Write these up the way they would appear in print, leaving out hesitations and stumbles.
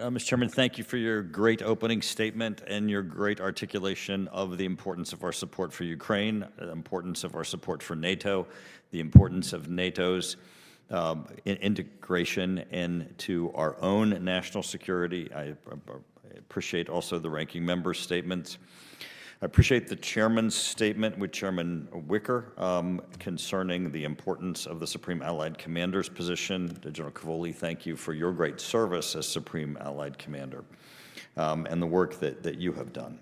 Mr. Chairman, thank you for your great opening statement and your great articulation of the importance of our support for Ukraine, the importance of our support for NATO, the importance of NATO's integration into our own national security. I appreciate also the ranking member's statements. I appreciate the chairman's statement with Chairman Wicker concerning the importance of the Supreme Allied Commander's position. General Cavoli, thank you for your great service as Supreme Allied Commander and the work that you have done.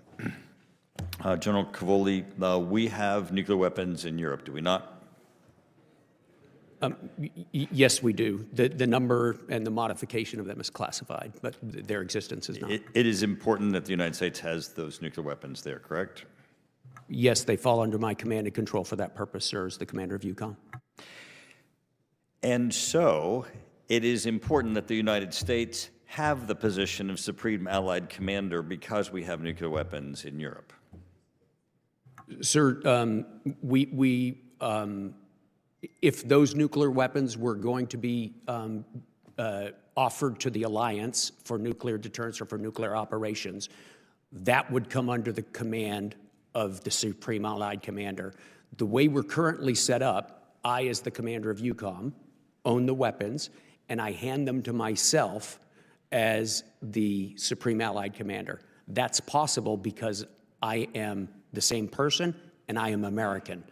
General Cavoli, we have nuclear weapons in Europe, do we not? Yes, we do. The number and the modification of them is classified, but their existence is not. It is important that the United States has those nuclear weapons there, correct? Yes, they fall under my command and control for that purpose, sir, as the commander of EUCOM. And so it is important that the United States have the position of Supreme Allied Commander because we have nuclear weapons in Europe. Sir, if those nuclear weapons were going to be offered to the alliance for nuclear deterrence or for nuclear operations, that would come under the command of the Supreme Allied Commander. The way we're currently set up, I, as the commander of EUCOM, own the weapons, and I hand them to myself as the Supreme Allied Commander. That's possible because I am the same person and I am American.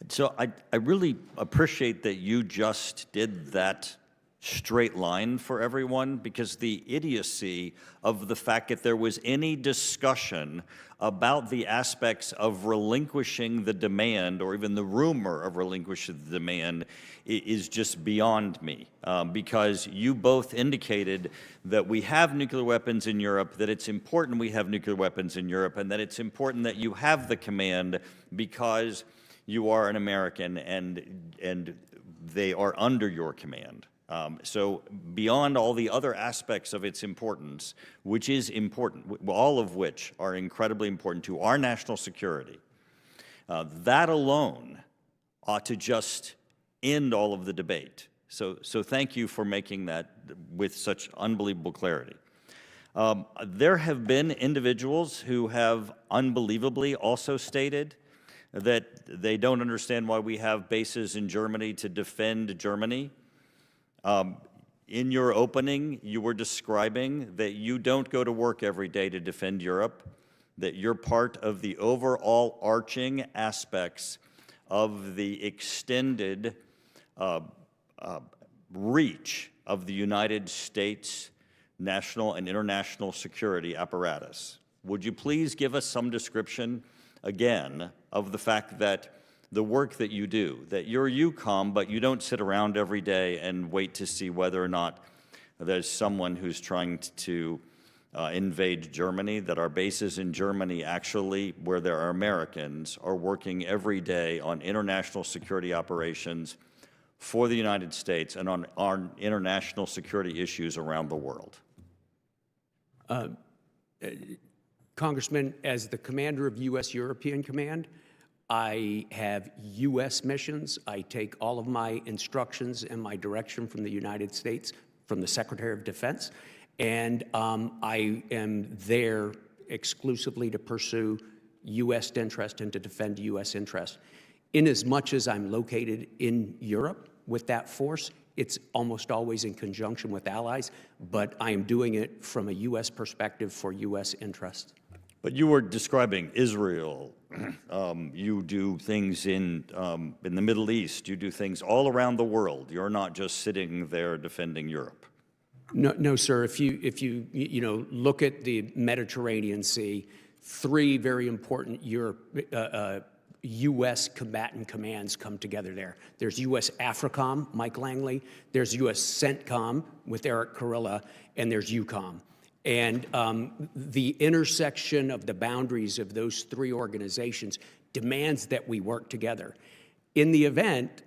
So I really appreciate that you just did that straight line for everyone, because the idiocy of the fact that there was any discussion about the aspects of relinquishing the demand or even the rumor of relinquishing the demand is just beyond me, because you both indicated that we have nuclear weapons in Europe, that it's important we have nuclear weapons in Europe, and that it's important that you have the command because you are an American and they are under your command. So beyond all the other aspects of its importance, which is important, all of which are incredibly important to our national security, that alone ought to just end all of the debate. So thank you for making that with such unbelievable clarity. There have been individuals who have unbelievably also stated that they don't understand why we have bases in Germany to defend Germany. In your opening, you were describing that you don't go to work every day to defend Europe, that you're part of the overall arching aspects of the extended reach of the United States national and international security apparatus. Would you please give us some description, again, of the fact that the work that you do, that you're EUCOM, but you don't sit around every day and wait to see whether or not there's someone who's trying to invade Germany, that our bases in Germany actually, where there are Americans, are working every day on international security operations for the United States and on our international security issues around the world. Congressman, as the commander of U.S. European Command, I have U.S. missions. I take all of my instructions and my direction from the United States, from the Secretary of Defense, and I am there exclusively to pursue U.S. interest and to defend U.S. interest. Inasmuch as I'm located in Europe with that force, it's almost always in conjunction with allies, but I am doing it from a U.S. perspective for U.S. interest. But you were describing Israel. You do things in the Middle East. You do things all around the world. You're not just sitting there defending Europe. No, sir. If you look at the Mediterranean Sea, three very important U.S. combatant commands come together there. There's U.S. AFRICOM, Mike Langley. There's U.S. CENTCOM with Eric Kurilla, and there's EUCOM. And the intersection of the boundaries of those three organizations demands that we work together. In the event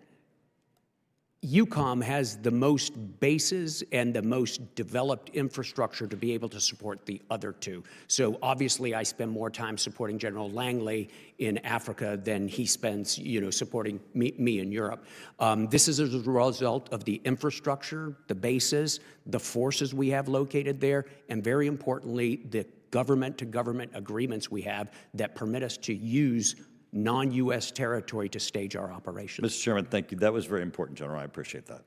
EUCOM has the most bases and the most developed infrastructure to be able to support the other two. So obviously, I spend more time supporting General Langley in Africa than he spends, supporting me in Europe. This is as a result of the infrastructure, the bases, the forces we have located there, and very importantly, the government-to-government agreements we have that permit us to use non-U.S. territory to stage our operations. Mr. Chairman, thank you. That was very important, General. I appreciate that.